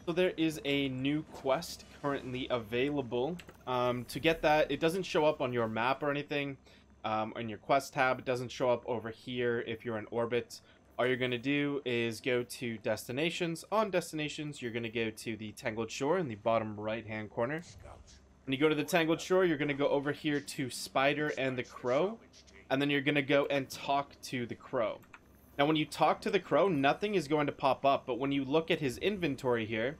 So there is a new quest currently available. To get that, it doesn't show up on your map or anything. On your quest tab, it doesn't show up over here if you're in orbit. All you're going to do is go to destinations. On destinations, you're going to go to the Tangled Shore in the bottom right hand corner. When you go to the Tangled Shore, you're going to go over here to Spider and the Crow. And then you're going to go and talk to the Crow. Now, when you talk to the Crow, nothing is going to pop up. But when you look at his inventory here,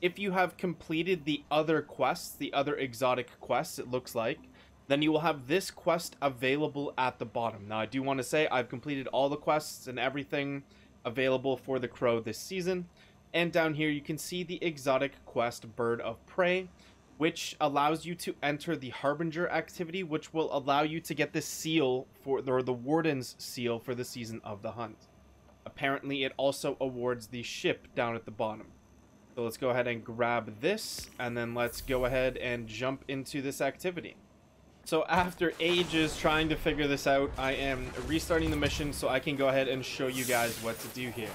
if you have completed the other quests, the other exotic quests, it looks like, then you will have this quest available at the bottom. Now, I do want to say I've completed all the quests and everything available for the Crow this season. And down here, you can see the exotic quest Bird of Prey, which allows you to enter the Harbinger activity, which will allow you to get the seal for the Warden's seal for the season of the hunt. Apparently, it also awards the ship down at the bottom. So let's go ahead and grab this, and then let's go ahead and jump into this activity. So after ages trying to figure this out, I am restarting the mission so I can go ahead and show you guys what to do here.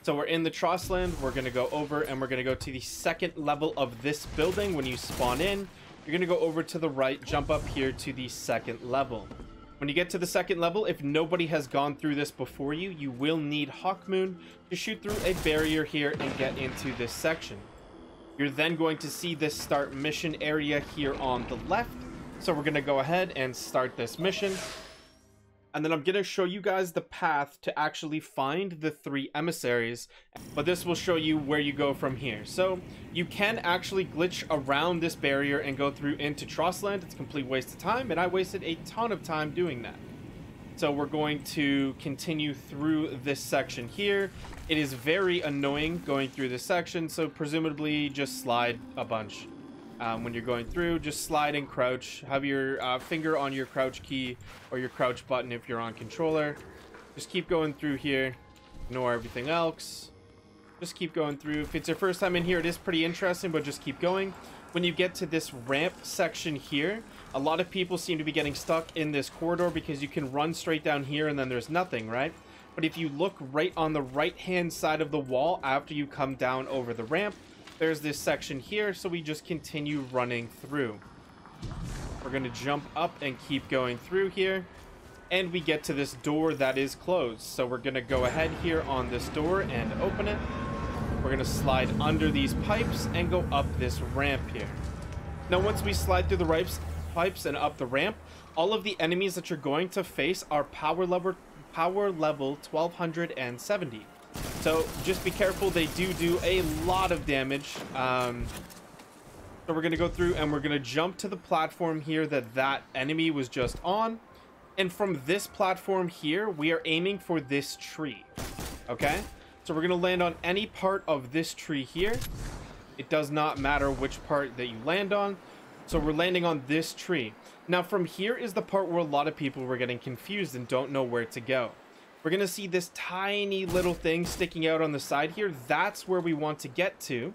So we're in the Trossland, we're going to go over and we're going to go to the second level of this building. When you spawn in, you're going to go over to the right, jump up here to the second level. When you get to the second level, if nobody has gone through this before you, you will need Hawkmoon to shoot through a barrier here and get into this section. You're then going to see this start mission area here on the left. So we're going to go ahead and start this mission. And then I'm going to show you guys the path to actually find the 3 emissaries. But this will show you where you go from here. So you can actually glitch around this barrier and go through into Trossland. It's a complete waste of time, and I wasted a ton of time doing that. So we're going to continue through this section here. It is very annoying going through this section, so presumably just slide a bunch. When you're going through, just slide and crouch. Have your finger on your crouch key or your crouch button if you're on controller. Just keep going through here. Ignore everything else. Just keep going through. If it's your first time in here, it is pretty interesting, but just keep going. When you get to this ramp section here, a lot of people seem to be getting stuck in this corridor because you can run straight down here and then there's nothing, right? But if you look right on the right-hand side of the wall after you come down over the ramp, there's this section here, so we just continue running through. We're going to jump up and keep going through here, and we get to this door that is closed. So we're going to go ahead here on this door and open it. We're going to slide under these pipes and go up this ramp here. Now, once we slide through the pipes and up the ramp, all of the enemies that you're going to face are power level 1270. So just be careful, they do a lot of damage. So we're going to go through and we're going to jump to the platform here that enemy was just on. And from this platform here, we are aiming for this tree. Okay? So we're going to land on any part of this tree here. It does not matter which part that you land on. So we're landing on this tree. Now from here is the part where a lot of people were getting confused and don't know where to go. We're going to see this tiny little thing sticking out on the side here. That's where we want to get to.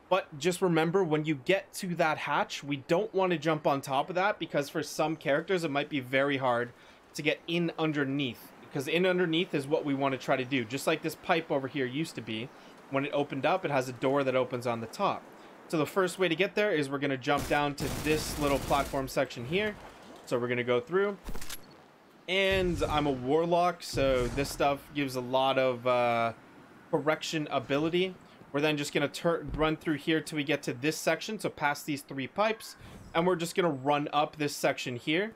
But just remember, when you get to that hatch, we don't want to jump on top of that because for some characters, it might be very hard to get in underneath. Because in underneath is what we want to try to do. Just like this pipe over here used to be. When it opened up, it has a door that opens on the top. So the first way to get there is we're going to jump down to this little platform section here. So we're going to go through. And I'm a warlock, so this stuff gives a lot of correction ability. We're then just going to run through here till we get to this section, so past these 3 pipes. And we're just going to run up this section here.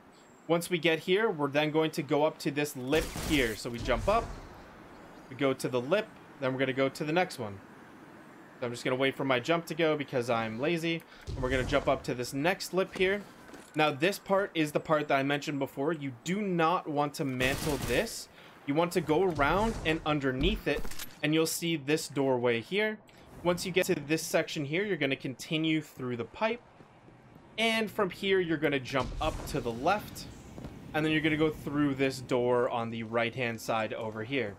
Once we get here, we're then going to go up to this lip here. So we jump up, we go to the lip, then we're going to go to the next one. So I'm just going to wait for my jump to go because I'm lazy. And we're going to jump up to this next lip here. Now, this part is the part that I mentioned before. You do not want to mantle this. You want to go around and underneath it, and you'll see this doorway here. Once you get to this section here, you're going to continue through the pipe. And from here, you're going to jump up to the left, and then you're going to go through this door on the right-hand side over here.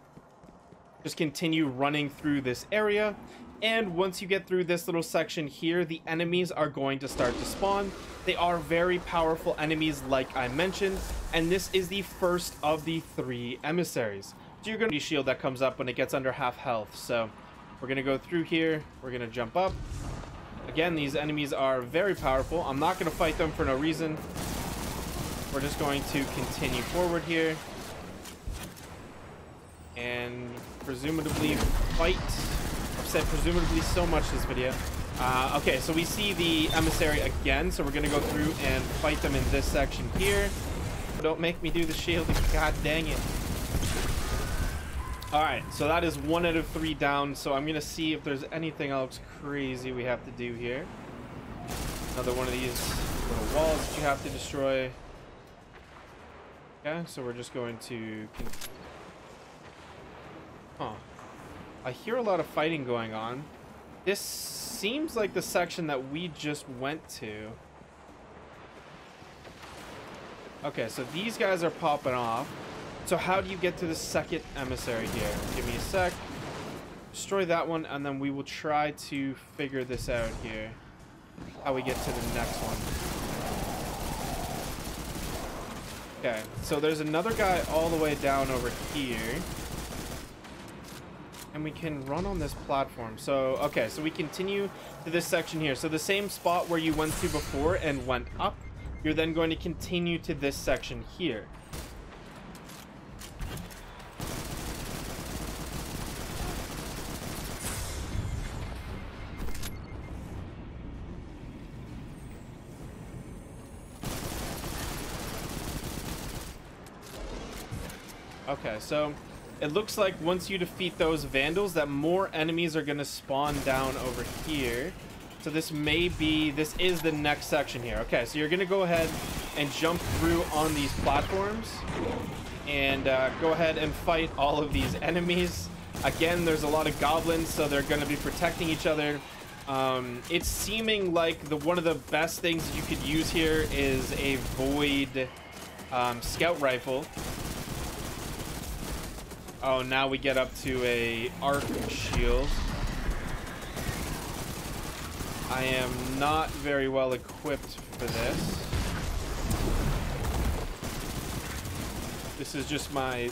Just continue running through this area. And once you get through this little section here, the enemies are going to start to spawn. They are very powerful enemies, like I mentioned, and this is the first of the 3 emissaries. So you're going to be shield that comes up when it gets under half health. So We're gonna go through here. We're gonna jump up. Again, these enemies are very powerful. I'm not gonna fight them for no reason. We're just going to continue forward here. And presumably fight. I've said presumably so much this video. Okay, so we see the emissary again, so we're gonna go through and fight them in this section here. Don't make me do the shield, god dang it. Alright, so that is 1 out of 3 down, so I'm gonna see if there's anything else crazy we have to do here. Another one of these little walls that you have to destroy. Okay, so we're just going to... Huh. I hear a lot of fighting going on. This seems like the section that we just went to. Okay, so these guys are popping off. So how do you get to the second emissary here? Give me a sec. Destroy that one, and then we will try to figure this out here. How we get to the next one. Okay, so there's another guy all the way down over here. And we can run on this platform. So, okay, so we continue to this section here. So the same spot where you went to before and went up, you're then going to continue to this section here. Okay, so it looks like once you defeat those vandals that more enemies are going to spawn down over here. So this is the next section here. Okay, so you're going to go ahead and jump through on these platforms and go ahead and fight all of these enemies. Again, there's a lot of goblins, so they're going to be protecting each other. It's seeming like one of the best things that you could use here is a void scout rifle. Oh, now we get up to a arc shield. I am not very well equipped for this. This is just my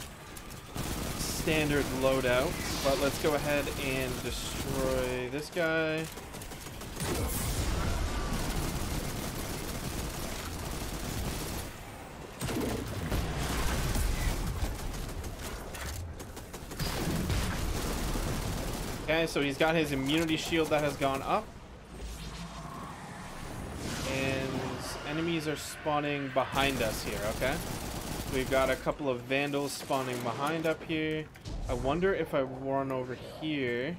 standard loadout, but let's go ahead and destroy this guy. Okay, so he's got his immunity shield that has gone up. And enemies are spawning behind us here, okay? We've got a couple of vandals spawning behind up here. I wonder if I run over here.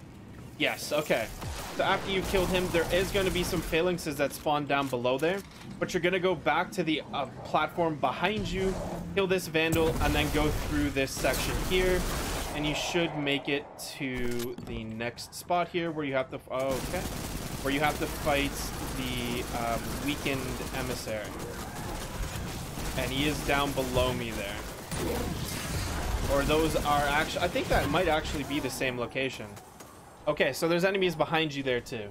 Yes, okay. So after you killed him, there is going to be some phalanxes that spawn down below there. But you're going to go back to the platform behind you, kill this vandal, and then go through this section here. And you should make it to the next spot here where you have to... Oh, okay. Where you have to fight the weakened emissary. And he is down below me there. Or those are actually... I think that might actually be the same location. Okay, so there's enemies behind you there too.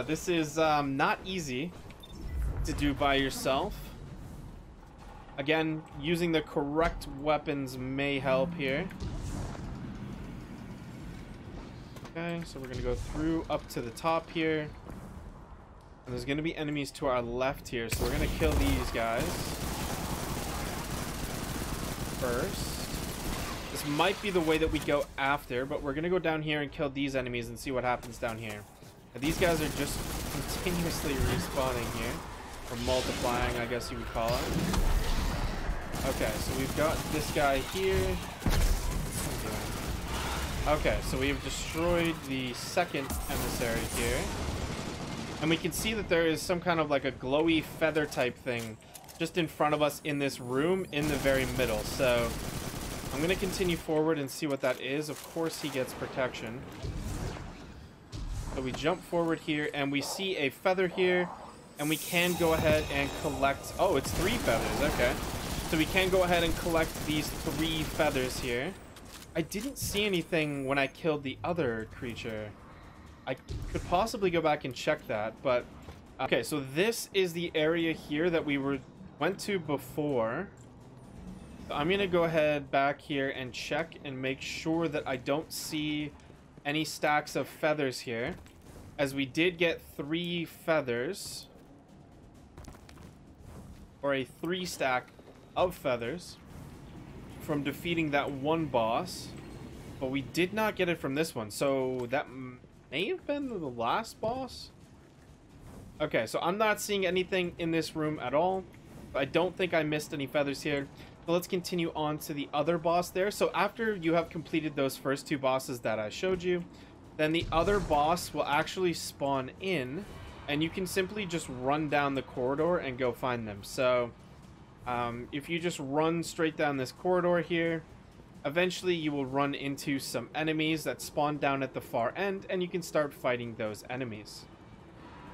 This is not easy to do by yourself. Again, using the correct weapons may help here. Okay, so we're going to go through up to the top here. And there's going to be enemies to our left here, so we're going to kill these guys first. This might be the way that we go after, but we're going to go down here and kill these enemies and see what happens down here. And these guys are just continuously respawning here. Or multiplying, I guess you would call it. Okay, so we've got this guy here. Okay, so we have destroyed the second emissary here. And we can see that there is some kind of like a glowy feather type thing just in front of us in this room in the very middle. So I'm going to continue forward and see what that is. Of course he gets protection. So we jump forward here and we see a feather here. And we can go ahead and collect... Oh, it's 3 feathers. Okay. So we can go ahead and collect these 3 feathers here. I didn't see anything when I killed the other creature. I could possibly go back and check that, but... Okay, so this is the area here that we went to before. So I'm going to go ahead back here and check and make sure that I don't see any stacks of feathers here, as we did get 3 feathers, or a 3 stack of feathers from defeating that one boss, but we did not get it from this one, so that may have been the last boss. Okay, so I'm not seeing anything in this room at all. I don't think I missed any feathers here. So let's continue on to the other boss there. So after you have completed those first 2 bosses that I showed you, then the other boss will actually spawn in, and you can simply just run down the corridor and go find them. So if you just run straight down this corridor here, eventually you will run into some enemies that spawn down at the far end, and you can start fighting those enemies.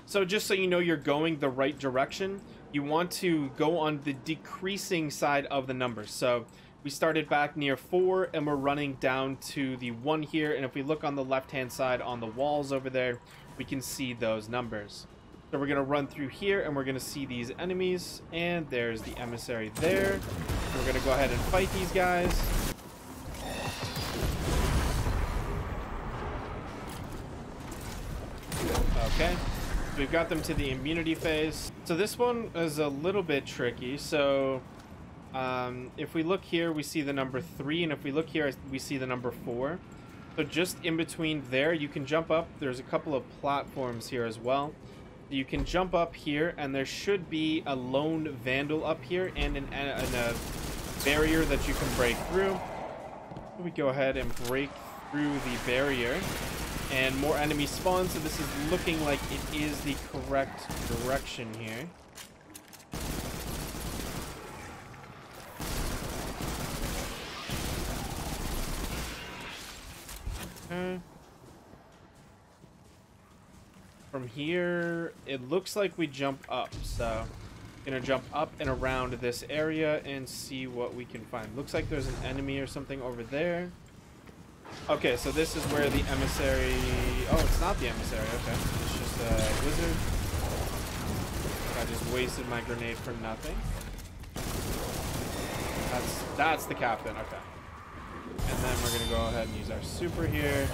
So just so you know you're going the right direction, you want to go on the decreasing side of the numbers. So we started back near 4 and we're running down to the 1 here, and if we look on the left hand side on the walls over there, we can see those numbers. So we're going to run through here and we're going to see these enemies, and there's the emissary there. We're going to go ahead and fight these guys. Okay. We've got them to the immunity phase. So this one is a little bit tricky. So if we look here, we see the number 3, and if we look here, we see the number 4. So just in between there, you can jump up. There's a couple of platforms here as well. You can jump up here, and there should be a lone vandal up here and a barrier that you can break through. We go ahead and break through the barrier, and more enemies spawn, so this is looking like it is the correct direction here. Okay. From here, it looks like we jump up, so gonna jump up and around this area and see what we can find. Looks like there's an enemy or something over there. Okay, so this is where the emissary... Oh, it's not the emissary. Okay, it's just a wizard. I just wasted my grenade for nothing. That's the captain. Okay. And then we're gonna go ahead and use our super here,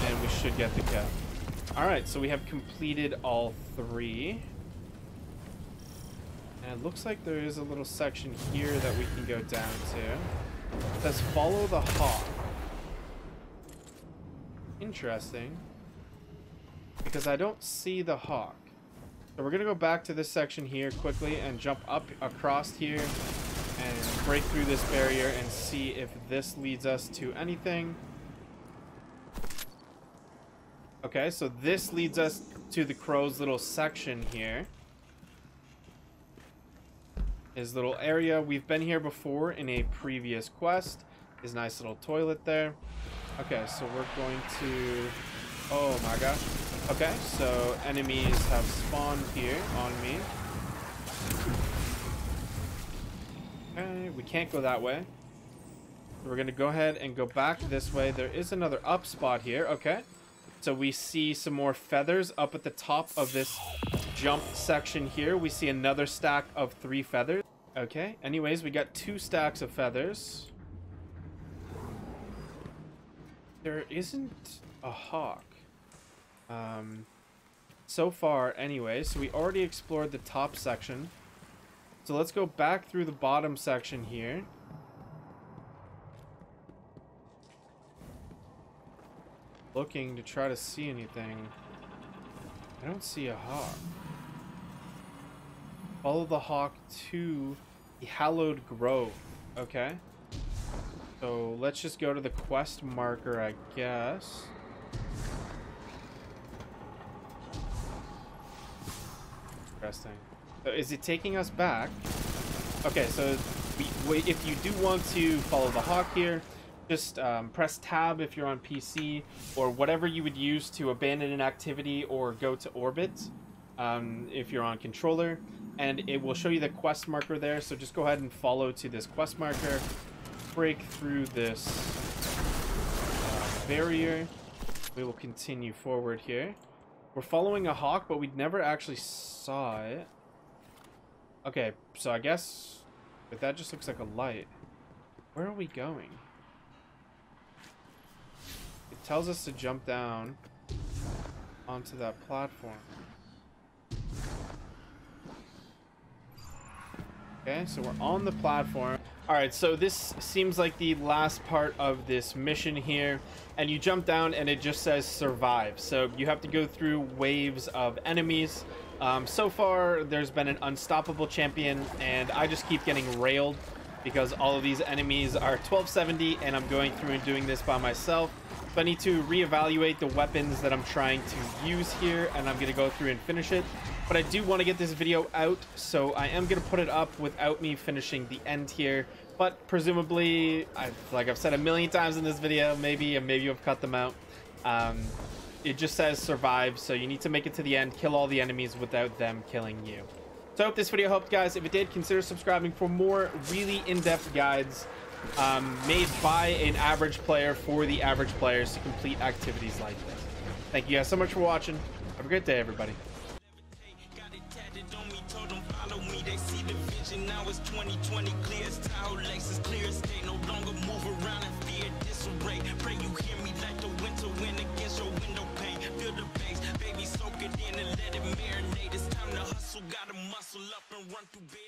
and we should get the kill. All right, so we have completed all 3. And it looks like there is a little section here that we can go down to. It says follow the hawk. Interesting, because I don't see the hawk. So we're gonna go back to this section here quickly and jump up across here and break through this barrier and see if this leads us to anything. Okay, so this leads us to the crow's little section here. His little area. We've been here before in a previous quest. His nice little toilet there. Okay, so we're going to... Oh my gosh. Okay, so enemies have spawned here on me. Okay, we can't go that way. So we're going to go ahead and go back this way. There is another up spot here. Okay, so we see some more feathers up at the top of this jump section here. We see another stack of 3 feathers. Okay, anyways, we got 2 stacks of feathers. There isn't a hawk. So far, anyway. So we already explored the top section. So let's go back through the bottom section here. Looking to try to see anything. I don't see a hawk. Follow the hawk to the Hallowed Grove. Okay. So let's just go to the quest marker, I guess. Interesting. So is it taking us back? Okay, so if you do want to follow the hawk here, just press tab if you're on PC, or whatever you would use to abandon an activity or go to orbit if you're on controller, and it will show you the quest marker there. So just go ahead and follow to this quest marker. Break through this barrier. We will continue forward here. We're following a hawk, but we never actually saw it. Okay, so I guess, but that just looks like a light. Where are we going? It tells us to jump down onto that platform. Okay, so we're on the platform. All right, so this seems like the last part of this mission here, and you jump down and it just says survive. So you have to go through waves of enemies. So far, there's been an unstoppable champion, and I just keep getting railed because all of these enemies are 1270, and I'm going through and doing this by myself. So I need to reevaluate the weapons that I'm trying to use here, and I'm going to go through and finish it. But I do want to get this video out, so I am going to put it up without me finishing the end here. But presumably, like I've said a million times in this video, maybe you've cut them out. It just says survive, so you need to make it to the end, kill all the enemies without them killing you. So I hope this video helped, guys. If it did, consider subscribing for more really in-depth guides made by an average player for the average players to complete activities like this. Thank you guys so much for watching. Have a great day, everybody. They see the vision, now it's 2020, clear as tile, Lexus, clear as day, no longer move around and fear disarray. Pray you hear me like the winter wind against your window pane. Feel the bass, baby, soak it in and let it marinate. It's time to hustle, gotta muscle up and run through bed.